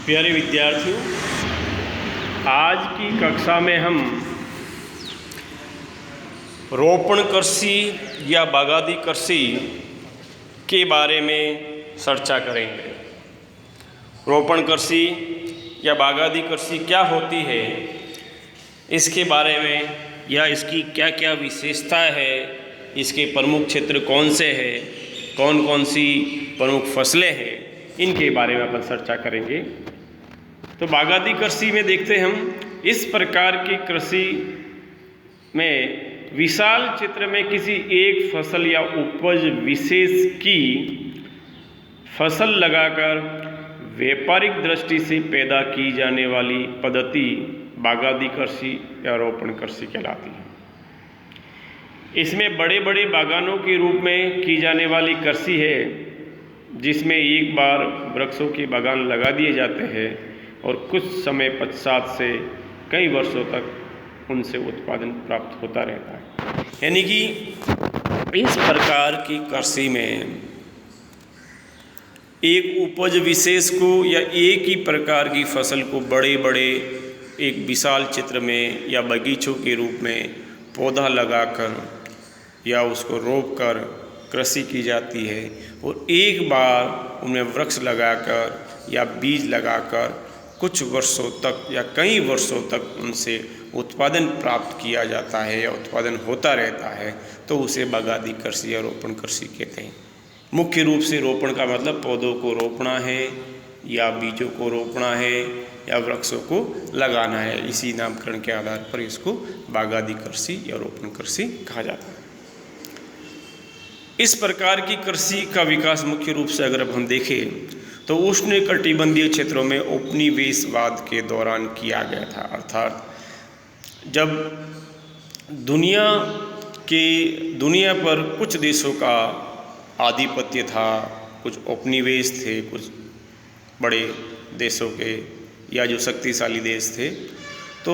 प्यारे विद्यार्थियों, आज की कक्षा में हम रोपण कृषि या बागायती कृषि के बारे में चर्चा करेंगे। रोपण कृषि या बागायती कृषि क्या होती है, इसके बारे में या इसकी क्या क्या विशेषता है, इसके प्रमुख क्षेत्र कौन से हैं, कौन कौन सी प्रमुख फसलें हैं, इनके बारे में अपन चर्चा करेंगे। तो बागायती कृषि में देखते हम इस प्रकार की कृषि में विशाल क्षेत्र में किसी एक फसल या उपज विशेष की फसल लगाकर व्यापारिक दृष्टि से पैदा की जाने वाली पद्धति बागायती कृषि या रोपण कृषि कहलाती है। इसमें बड़े बड़े बागानों के रूप में की जाने वाली कृषि है, जिसमें एक बार वृक्षों के बागान लगा दिए जाते हैं और कुछ समय पश्चात से कई वर्षों तक उनसे उत्पादन प्राप्त होता रहता है। यानी कि इस प्रकार की कृषि में एक उपज विशेष को या एक ही प्रकार की फसल को बड़े बड़े एक विशाल क्षेत्र में या बगीचों के रूप में पौधा लगाकर या उसको रोपकर कृषि की जाती है और एक बार उनमें वृक्ष लगाकर या बीज लगाकर कुछ वर्षों तक या कई वर्षों तक उनसे उत्पादन प्राप्त किया जाता है या उत्पादन होता रहता है, तो उसे बागायती कृषि या रोपण कृषि कहते हैं। मुख्य रूप से रोपण का मतलब पौधों को रोपना है या बीजों को रोपना है या वृक्षों को लगाना है। इसी नामकरण के आधार पर इसको बागायती कृषि या रोपण कृषि कहा जाता है। इस प्रकार की कृषि का विकास मुख्य रूप से अगर अब हम देखें तो उष्णकटिबंधीय क्षेत्रों में उपनिवेशवाद के दौरान किया गया था। अर्थात जब दुनिया पर कुछ देशों का आधिपत्य था, कुछ उपनिवेश थे, कुछ बड़े देशों के या जो शक्तिशाली देश थे, तो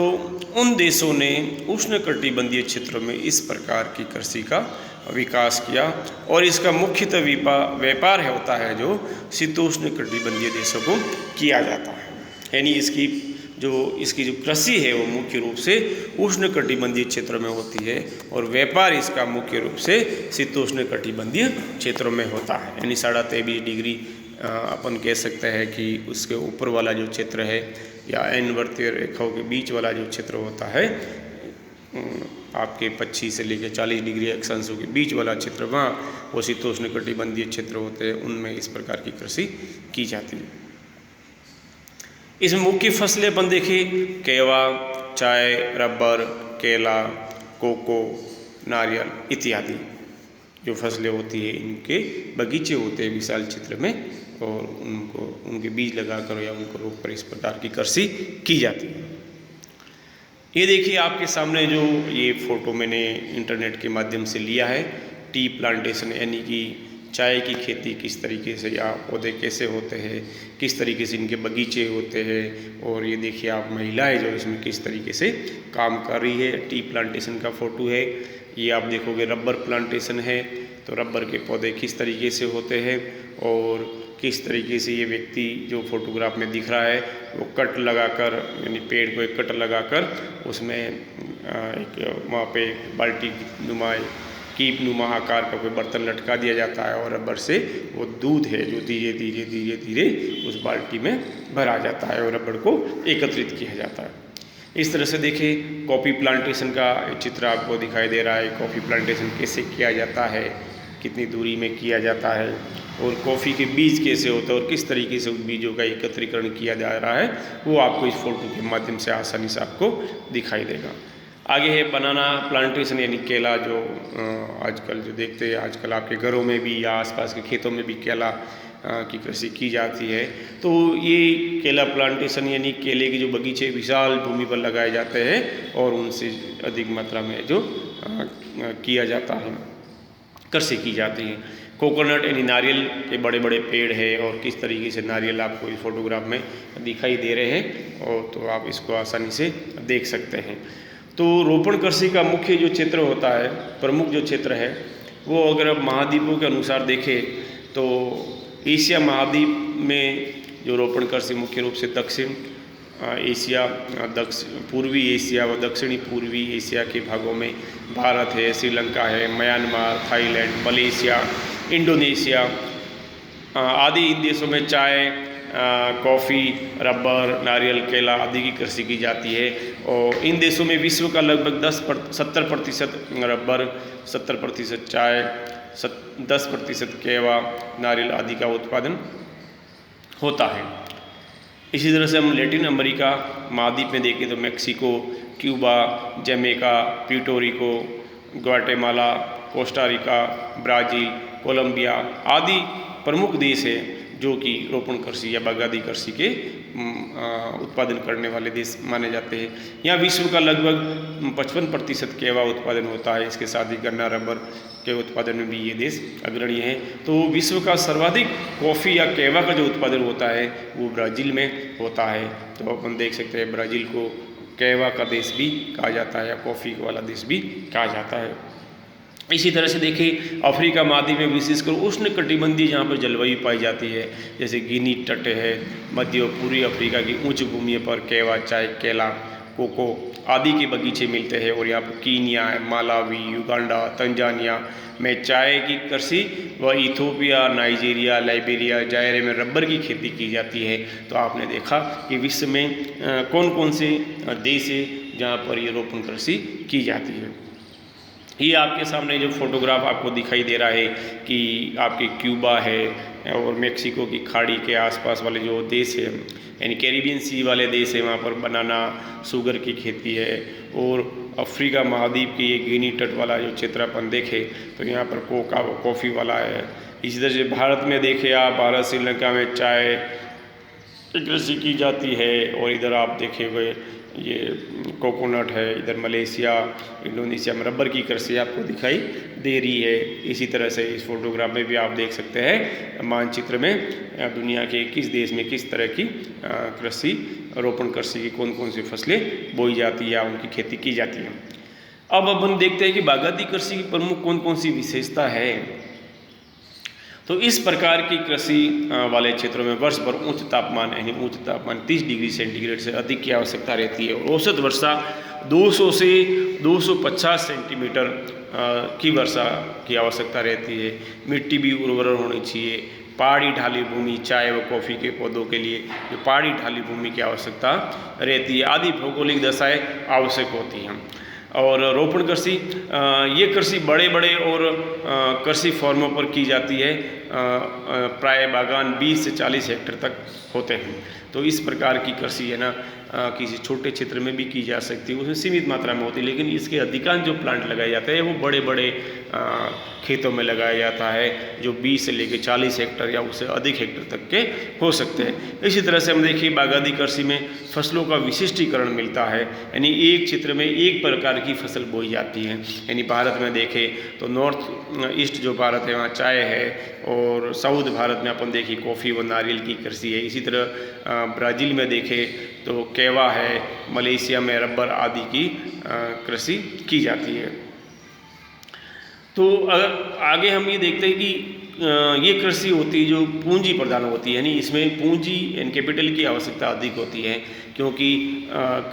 उन देशों ने उष्णकटिबंधीय क्षेत्रों में इस प्रकार की कृषि का विकास किया और इसका मुख्यतः व्यापार होता है जो शीतोष्ण कटिबंधीय देशों को किया जाता है। यानी इसकी जो कृषि है वो मुख्य रूप से उष्ण कटिबंधीय क्षेत्रों में होती है और व्यापार इसका मुख्य रूप से शीतोष्ण कटिबंधीय क्षेत्रों में होता है। यानी 23.5 डिग्री अपन कह सकते हैं कि उसके ऊपर वाला जो क्षेत्र है या अनुवर्तीय रेखाओं के बीच वाला जो क्षेत्र होता है, आपके 25 से लेकर 40 डिग्री अक्षांशों के बीच वाला क्षेत्र, वहाँ वो शीतोष्ण कटिबंधीय क्षेत्र होते हैं, उनमें इस प्रकार की कृषि की जाती है। इसमें मुख्य फसलें अपन देखें, केवा, चाय, रबर, केला, कोको, नारियल इत्यादि जो फसलें होती है, इनके बगीचे होते हैं विशाल क्षेत्र में और उनके बीज लगाकर या उनको रोककर इस प्रकार की कृषि की जाती है। ये देखिए आपके सामने जो ये फ़ोटो मैंने इंटरनेट के माध्यम से लिया है, टी प्लांटेशन यानी कि चाय की खेती किस तरीके से या पौधे कैसे होते हैं, किस तरीके से इनके बगीचे होते हैं, और ये देखिए आप महिलाएं जो इसमें किस तरीके से काम कर रही है। टी प्लांटेशन का फ़ोटो है। ये आप देखोगे रबर प्लांटेशन है, तो रबर के पौधे किस तरीके से होते हैं और किस तरीके से ये व्यक्ति जो फोटोग्राफ में दिख रहा है वो कट लगाकर, यानी पेड़ को एक कट लगाकर उसमें एक वहाँ पे बाल्टी नुमा कीप नुमा आकार का कोई बर्तन लटका दिया जाता है और रबर से वो दूध है जो धीरे धीरे धीरे धीरे उस बाल्टी में भरा जाता है और रबर को एकत्रित किया जाता है। इस तरह से देखिए कॉफ़ी प्लांटेशन का चित्र आपको दिखाई दे रहा है। कॉफ़ी प्लांटेशन कैसे किया जाता है, कितनी दूरी में किया जाता है और कॉफ़ी के बीज कैसे होते हैं और किस तरीके से उन बीजों का एकत्रीकरण किया जा रहा है, वो आपको इस फोटो के माध्यम से आसानी से आपको दिखाई देगा। आगे है बनाना प्लांटेशन यानी केला, जो आजकल जो देखते हैं आजकल आपके घरों में भी या आसपास के खेतों में भी केला की कृषि की जाती है। तो ये केला प्लांटेशन यानी केले के जो बगीचे विशाल भूमि पर लगाए जाते हैं और उनसे अधिक मात्रा में जो किया जाता है, कृषि की जाती है। कोकोनट यानी नारियल के बड़े बड़े पेड़ है और किस तरीके से नारियल आपको इस फोटोग्राफ में दिखाई दे रहे हैं और तो आप इसको आसानी से देख सकते हैं। तो रोपण कृषि का मुख्य जो क्षेत्र होता है, प्रमुख जो क्षेत्र है, वो अगर आप महाद्वीपों के अनुसार देखें तो एशिया महाद्वीप में जो रोपण कृषि मुख्य रूप से दक्षिण एशिया, पूर्वी एशिया व दक्षिणी पूर्वी एशिया के भागों में भारत है, श्रीलंका है, म्यांमार, थाईलैंड, मलेशिया, इंडोनेशिया आदि इन देशों में चाय, कॉफ़ी, रबर, नारियल, केला आदि की कृषि की जाती है। और इन देशों में विश्व का लगभग 70% रबर, 70% चाय, 10% केला, नारियल आदि का उत्पादन होता है। इसी तरह से हम लैटिन अमेरिका महाद्वीप में देखें तो Mexico, Cuba, Jamaica, Puerto Rico, Guatemala, Costa Rica, Brazil, Colombia आदि प्रमुख देश है जो कि रोपण कृषि या बागायती कृषि के उत्पादन करने वाले देश माने जाते हैं। यहाँ विश्व का लगभग 55% केला उत्पादन होता है। इसके साथ ही गन्ना, रबर के उत्पादन में भी ये देश अग्रणी है। तो विश्व का सर्वाधिक कॉफ़ी या केला का जो उत्पादन होता है वो ब्राज़ील में होता है। तो अपन देख सकते हैं ब्राज़ील को केला का देश भी कहा जाता है या कॉफ़ी वाला देश भी कहा जाता है। इसी तरह से देखिए अफ्रीका महाद्वीप में विशेषकर उष्ण कटिबंधीय जहाँ पर जलवायु पाई जाती है, जैसे गिनी तट है, मध्य और पूर्वी अफ्रीका की उच्च भूमि पर केला, चाय, केला, कोको आदि के बगीचे मिलते हैं। और यहाँ पर कीनिया, मालावी, युगांडा, तंजानिया में चाय की कृषि व इथियोपिया, नाइजीरिया, लाइबेरिया, जायरे में रबर की खेती की जाती है। तो आपने देखा कि विश्व में कौन कौन से देश है जहाँ पर ये रोपण कृषि की जाती है। ये आपके सामने जो फोटोग्राफ आपको दिखाई दे रहा है कि आपके क्यूबा है और मेक्सिको की खाड़ी के आसपास वाले जो देश है यानी कैरिबियन सी वाले देश है, वहाँ पर बनाना, शुगर की खेती है। और अफ्रीका महाद्वीप की ये गिनी तट वाला जो क्षेत्र अपन देखे तो यहाँ पर कोका व कॉफ़ी वाला है। इसी तरह से भारत में देखे आप, भारत श्रीलंका में चाय की कृषि की जाती है। और इधर आप देखे हुए ये कोकोनट है, इधर मलेशिया, इंडोनेशिया में रबर की कृषि आपको दिखाई दे रही है। इसी तरह से इस फोटोग्राफ में भी आप देख सकते हैं मानचित्र में दुनिया के किस देश में किस तरह की कृषि, रोपण कृषि की कौन कौन सी फसलें बोई जाती है या उनकी खेती की जाती है। अब हम देखते हैं कि बागायती कृषि की प्रमुख कौन कौन सी विशेषता है। तो इस प्रकार की कृषि वाले क्षेत्रों में वर्ष भर उच्च तापमान यानी उच्च तापमान 30 डिग्री सेंटीग्रेड से अधिक की आवश्यकता रहती है। और औसत वर्षा 200 से 250 सेंटीमीटर की वर्षा की आवश्यकता रहती है। मिट्टी भी उर्वर होनी चाहिए। पहाड़ी ढाली भूमि, चाय व कॉफ़ी के पौधों के लिए जो पहाड़ी ढाली भूमि की आवश्यकता रहती है, आदि भौगोलिक दशाएं आवश्यक होती हैं। और रोपण कृषि ये कृषि बड़े बड़े और कृषि फॉर्मों पर की जाती है। प्राय बागान 20 से 40 हेक्टेयर तक होते हैं। तो इस प्रकार की कृषि है ना किसी छोटे क्षेत्र में भी की जा सकती है, उसमें सीमित मात्रा में होती है। लेकिन इसके अधिकांश जो प्लांट लगाए जाते हैं वो बड़े बड़े खेतों में लगाया जाता है जो 20 से लेकर 40 हेक्टेयर या उससे अधिक हेक्टेयर तक के हो सकते हैं। इसी तरह से हम देखिए बागायती कृषि में फसलों का विशिष्टीकरण मिलता है, यानी एक क्षेत्र में एक प्रकार की फसल बोई जाती है। यानी भारत में देखें तो नॉर्थ ईस्ट जो भारत है वहाँ चाय है, और साउथ भारत में अपन देखिए कॉफ़ी व नारियल की कृषि है। इसी तरह ब्राज़ील में देखें तो केला है, मलेशिया में रबर आदि की कृषि की जाती है। तो अगर आगे हम ये देखते हैं कि ये कृषि होती है जो पूंजी प्रधान होती है, यानी इसमें पूंजी एंड कैपिटल की आवश्यकता अधिक होती है, क्योंकि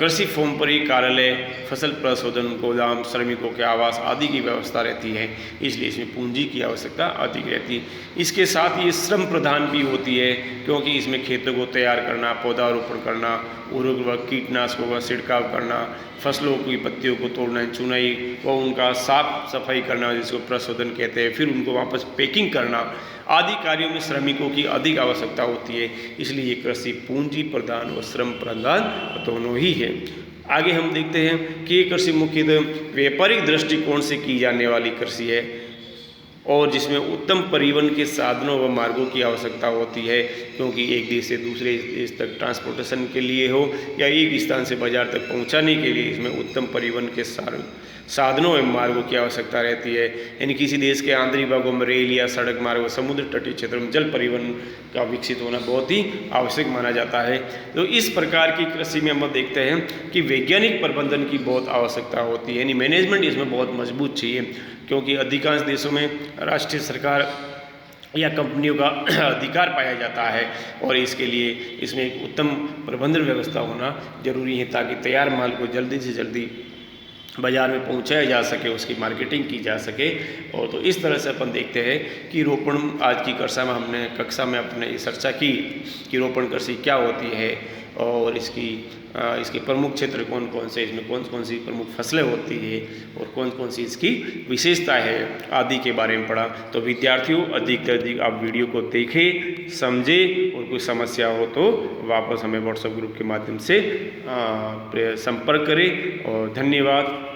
कृषि फॉर्म पर ही कार्यालय, फसल प्रशोधन, गोदाम, श्रमिकों के आवास आदि की व्यवस्था रहती है, इसलिए इसमें पूंजी की आवश्यकता अधिक रहती है। इसके साथ ये श्रम प्रधान भी होती है, क्योंकि इसमें खेतों को तैयार करना, पौधारोपण करना, उर्वरक कीटनाशकों का छिड़काव करना, फसलों की पत्तियों को तोड़ना, चुनाई व उनका साफ सफाई करना जिसको प्रशोधन कहते हैं, फिर उनको वापस पैकिंग करना आदि कार्यों में श्रमिकों की अधिक आवश्यकता होती है। इसलिए ये कृषि पूंजी प्रधान व श्रम प्रधान दोनों ही है। आगे हम देखते हैं कि ये कृषि मुख्यतः व्यापारिक दृष्टिकोण से की जाने वाली कृषि है और जिसमें उत्तम परिवहन के साधनों व मार्गों की आवश्यकता होती है, क्योंकि एक देश से दूसरे देश तक ट्रांसपोर्टेशन के लिए हो या एक स्थान से बाजार तक पहुंचाने के लिए इसमें उत्तम परिवहन के साधनों एवं मार्गों की आवश्यकता रहती है। यानी किसी देश के आंतरिक भागों में रेल या सड़क मार्ग व समुद्र तटीय क्षेत्रों में जल परिवहन का विकसित होना बहुत ही आवश्यक माना जाता है। तो इस प्रकार की कृषि में हम देखते हैं कि वैज्ञानिक प्रबंधन की बहुत आवश्यकता होती है, यानी मैनेजमेंट इसमें बहुत मजबूत चाहिए, क्योंकि अधिकांश देशों में राष्ट्रीय सरकार या कंपनियों का अधिकार पाया जाता है। और इसके लिए इसमें एक उत्तम प्रबंधन व्यवस्था होना जरूरी है, ताकि तैयार माल को जल्दी से जल्दी बाज़ार में पहुंचाया जा सके, उसकी मार्केटिंग की जा सके। और तो इस तरह से अपन देखते हैं कि रोपण, आज की कक्षा में अपने चर्चा की कि रोपण कृषि क्या होती है और इसके प्रमुख क्षेत्र कौन कौन से, इसमें कौन कौन सी प्रमुख फसलें होती है और कौन कौन सी इसकी विशेषता है आदि के बारे में पढ़ा। तो विद्यार्थियों, अधिक से अधिक आप वीडियो को देखें, समझें, और कोई समस्या हो तो वापस हमें व्हाट्सएप ग्रुप के माध्यम से संपर्क करें। और धन्यवाद।